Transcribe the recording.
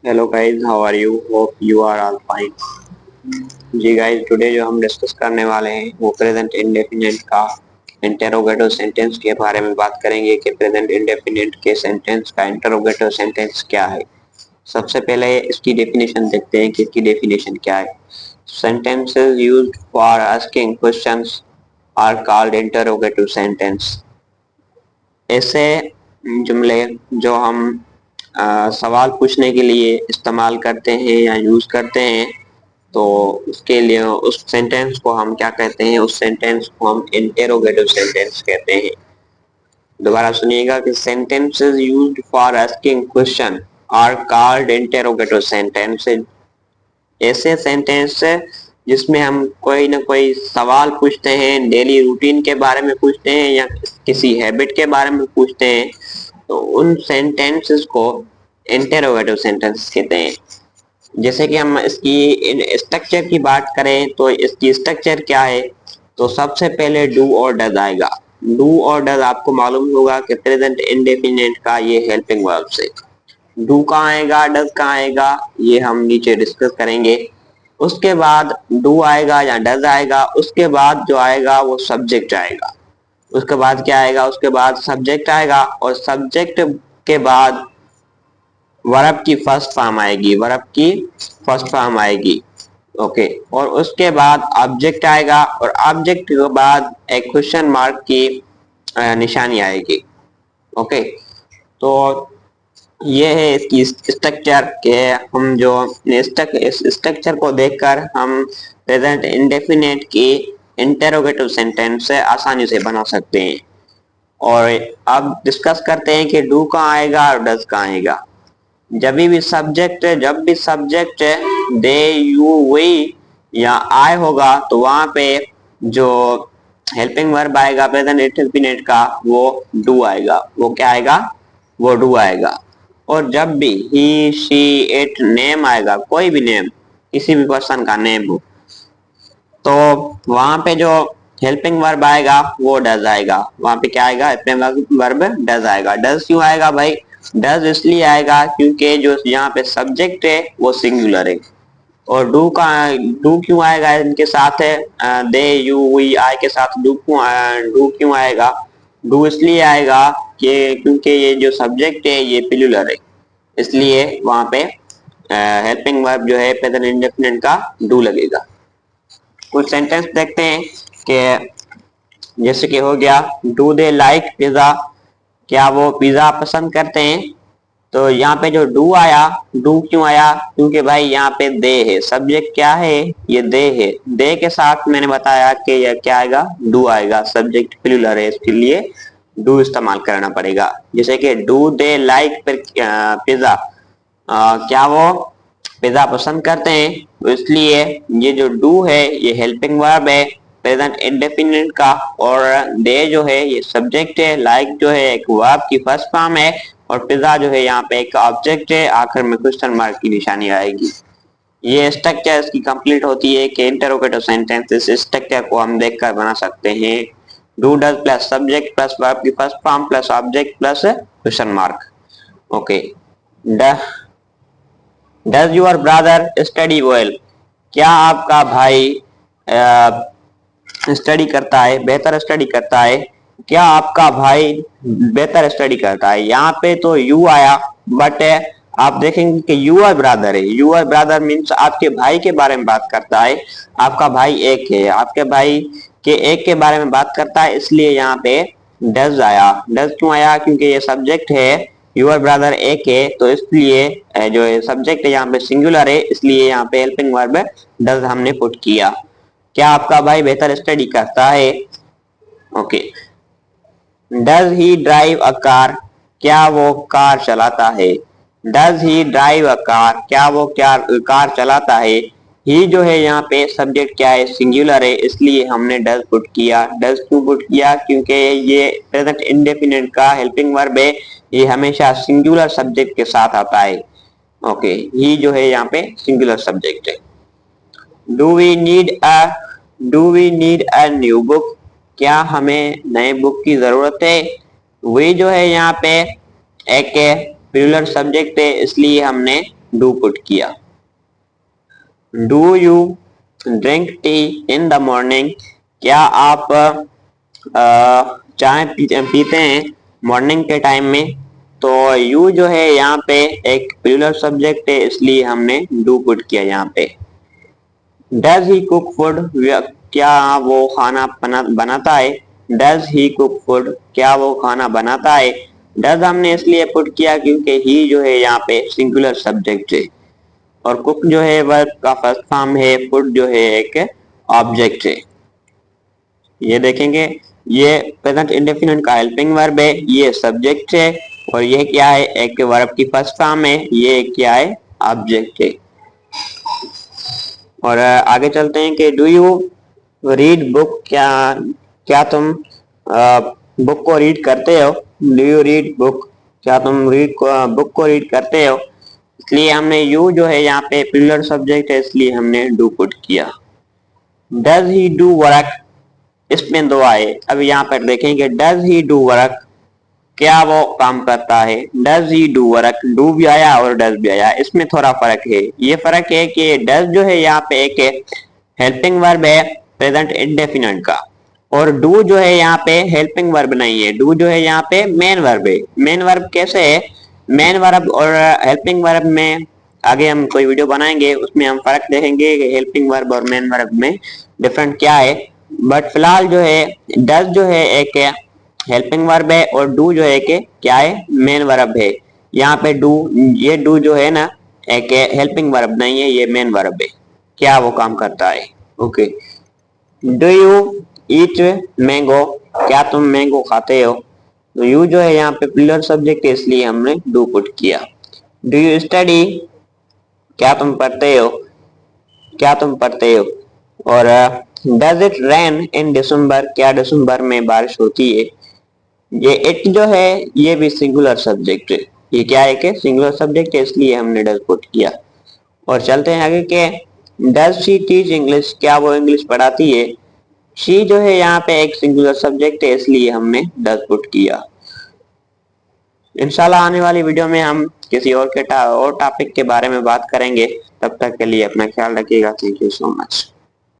Hello guys, how are you? Hope you are all fine. जी guys, today जो हम discuss करने वाले हैं वो प्रेजेंट इंडेफिनिट का इंटरोगेटिव सेंटेंस के बारे में बात करेंगे कि प्रेजेंट इंडेफिनिट के सेंटेंस का इंटरोगेटिव सेंटेंस क्या है। सबसे पहले इसकी डेफिनेशन देखते हैं कि इसकी डेफिनेशन क्या है। Sentences used for asking questions are called interrogative sentence. ऐसे जुमले जो हम सवाल पूछने के लिए इस्तेमाल करते हैं या यूज करते हैं, तो उसके लिए उस सेंटेंस को हम क्या कहते हैं? उस सेंटेंस को हम इंटेरोगेटिव सेंटेंस कहते हैं। दोबारा सुनिएगा कि sentences used for asking question are called interrogative sentences. ऐसे सेंटेंस जिसमें हम कोई ना कोई सवाल पूछते हैं, डेली रूटीन के बारे में पूछते हैं या किसी हैबिट के बारे में पूछते हैं, तो उन सेंटेंसेस को इंटेरोगेटिव सेंटेंस कहते हैं। जैसे कि हम इसकी स्ट्रक्चर की बात करें तो इसकी स्ट्रक्चर क्या है? तो सबसे पहले डू और डज आएगा। डू और डज आपको मालूम होगा कि प्रेजेंट इंडेफिनिट का ये हेल्पिंग वर्ब से। डू कहाँ आएगा, डज कहाँ आएगा, ये हम नीचे डिस्कस करेंगे। उसके बाद डू आएगा या डज आएगा, उसके बाद जो आएगा वो सब्जेक्ट आएगा। उसके बाद क्या आएगा? उसके बाद सब्जेक्ट आएगा और सब्जेक्ट के बाद वर्ब की फर्स्ट फॉर्म आएगी, वर्ब की फर्स्ट फॉर्म आएगी। ओके, और उसके बाद ऑब्जेक्ट आएगा और ऑब्जेक्ट के बाद एक क्वेश्चन मार्क की निशानी आएगी। ओके, तो ये है इसकी स्ट्रक्चर के हम जो इस स्ट्रक्चर को देखकर हम प्रेजेंट इंडेफिनिट की इंटेरोगेटिव सेंटेंस से आसानी से बना सकते हैं। और अब डिस्कस करते हैं कि डू कहाँ आएगा और डज कहाँ आएगा। जब भी सब्जेक्ट दे, यू, वी या आई होगा तो वहां पे जो हेल्पिंग वर्ब आएगा प्रेजेंट इंडेफिनिट का, वो डू आएगा। वो क्या आएगा? वो डू आएगा। और जब भी ही, शी, इट नेम आएगा, कोई भी नेम, किसी भी पर्सन का नेम हो, तो वहां पे जो हेल्पिंग वर्ब आएगा वो डज आएगा। वहां पे क्या आएगा? हेल्पिंग वर्ब डज आएगा। डज क्यों आएगा भाई? डज इसलिए आएगा क्योंकि जो यहाँ पे सब्जेक्ट है वो सिंगुलर है। और डू क्यों आएगा इनके साथ है? दे, यू, वी, आई के साथ डू क्यों आएगा? डू इसलिए आएगा कि क्योंकि ये जो सब्जेक्ट है ये प्लूरल है, इसलिए वहां पे हेल्पिंग वर्ब जो है प्रेजेंट इंडेफिनिट का डू लगेगा। कुछ सेंटेंस देखते हैं कि जैसे कि हो गया, डू दे लाइक पिज्जा, क्या वो पिज्जा पसंद करते हैं? तो यहाँ पे जो डू आया, डू क्यों आया? क्योंकि भाई यहाँ पे दे है, सब्जेक्ट क्या है? ये दे है। दे के साथ मैंने बताया कि यह क्या आएगा? डू आएगा। सब्जेक्ट प्लूरल है, इसके लिए डू इस्तेमाल करना पड़ेगा। जैसे कि डू दे लाइक पिज्जा, क्या वो पिज्जा पसंद करते हैं? तो इसलिए ये जो डू है ये हेल्पिंग वर्ब है प्रेजेंट इंडेफिनिट का, और दे जो है ये सब्जेक्ट है, लाइक जो है एक वर्ब की फर्स्ट फॉर्म है, और पिज्जा जो है यहाँ पे एक ऑब्जेक्ट है, आखिर में क्वेश्चन मार्क की निशानी आएगी। ये स्ट्रक्चर इसकी कंप्लीट होती है कि इंटरोगेटिव सेंटेंस। इस स्ट्रक्चर को हम देखकर बना सकते हैं। Do does plus subject plus verb की first form plus object plus question mark. Okay, does your brother study well, क्या आपका भाई स्टडी करता है, बेहतर स्टडी करता है? क्या आपका भाई बेहतर स्टडी करता है? यहाँ पे तो यू आया, बट आप देखेंगे कि यूअर ब्रदर है। यूअर ब्रदर मीन्स आपके भाई के बारे में बात करता है। आपका भाई एक है, आपके भाई के एक के बारे में बात करता है, इसलिए यहाँ पे डज आया। डज क्यों आया? क्योंकि ये सब्जेक्ट है, यूअर ब्रदर एक है, तो इसलिए जो सब्जेक्ट है यहाँ पे सिंगुलर है, इसलिए यहाँ पे हेल्पिंग वर्ब डज हमने पुट किया। क्या आपका भाई बेहतर स्टडी करता है? Okay, does he drive a car, क्या वो कार चलाता है? Does he drive a car, क्या वो कार चलाता है? ही जो है यहाँ पे सब्जेक्ट क्या है? सिंगुलर है, इसलिए हमने डज पुट किया। डज क्यों पुट किया? क्योंकि ये प्रेजेंट इंडेफिनिट का हेल्पिंग वर्ब है, ये हमेशा सिंगुलर सब्जेक्ट के साथ आता है। ओके, ही जो है यहाँ पे सिंगुलर सब्जेक्ट है। Do we need a do we need a new book, क्या हमें नए बुक की जरूरत है? वी जो है यहाँ पे एक प्लूरल सब्जेक्ट है, इसलिए हमने डू पुट किया। Do you drink tea in the morning, क्या आप चाय पीते हैं मॉर्निंग के टाइम में। तो यू जो है यहाँ पे एक प्लूरल सब्जेक्ट है, इसलिए हमने डू पुट किया यहाँ पे। डज ही कुक फूड, क्या वो खाना बनाता है। डज ही कुक फूड, क्या वो खाना बनाता है। डज हमने इसलिए पुट किया क्योंकि ही जो है यहाँ पे सिंगुलर सब्जेक्ट है और कुक जो है वर्ब का फर्स्ट फॉर्म है, फूड जो है एक ऑब्जेक्ट है। ये देखेंगे, ये प्रेजेंट इंडेफिनिट का हेल्पिंग वर्ब है, ये सब्जेक्ट है और ये क्या है, एक वर्ब की फर्स्ट फॉर्म है, ये क्या है, ऑब्जेक्ट है। और आगे चलते हैं कि डू यू रीड बुक, क्या क्या तुम बुक को रीड करते हो। डू यू रीड बुक, क्या तुम बुक को रीड करते हो। इसलिए हमने यू जो है यहाँ पे प्लूरल सब्जेक्ट है, इसलिए हमने डू पुट किया। डज ही डू वर्क, इसमें दो आए। अब यहाँ पर देखेंगे डज ही डू वर्क, क्या वो काम करता है। Does he do work, do भी आया और डज भी आया, इसमें थोड़ा फर्क है। ये फर्क है कि डज जो है यहाँ पे एक हेल्पिंग वर्ब है प्रेजेंट इंडेफिनिट का, और डू जो है यहाँ पे हेल्पिंग वर्ब नहीं है। डू जो है यहाँ पे मेन वर्ब है। मेन वर्ब कैसे है, मेन वर्ब और हेल्पिंग वर्ब में आगे हम कोई वीडियो बनाएंगे, उसमें हम फर्क देखेंगे कि हेल्पिंग वर्ब और मेन वर्ब में डिफरेंट क्या है। बट फिलहाल जो है डज जो है एक हेल्पिंग वर्ब है और डू जो है कि क्या है, मेन वर्ब है। यहाँ पे डू, ये डू जो है ना एक हेल्पिंग वर्ब नहीं है, ये मेन वर्ब है, क्या वो काम करता है। Okay, do you eat mango, क्या तुम मैंगो खाते हो। तो यू जो है यहाँ पे प्लूरल सब्जेक्ट है, इसलिए हमने डू पुट किया। डू यू स्टडी, क्या तुम पढ़ते हो, क्या तुम पढ़ते हो। और डज इट रेन इन दिसंबर, क्या दिसंबर में बारिश होती है। ये इट जो है ये भी सिंगुलर सब्जेक्ट है, ये क्या है कि सिंगुलर सब्जेक्ट है, इसलिए हमने डज पुट किया। और चलते हैं आगे के डज शी टीच इंग्लिश, क्या वो इंग्लिश पढ़ाती है। शी जो है यहाँ पे एक सिंगुलर सब्जेक्ट है, इसलिए हमने डज पुट किया। इंशाल्लाह आने वाली वीडियो में हम किसी और टॉपिक के बारे में बात करेंगे। तब तक के लिए अपना ख्याल रखिएगा। Thank you so much.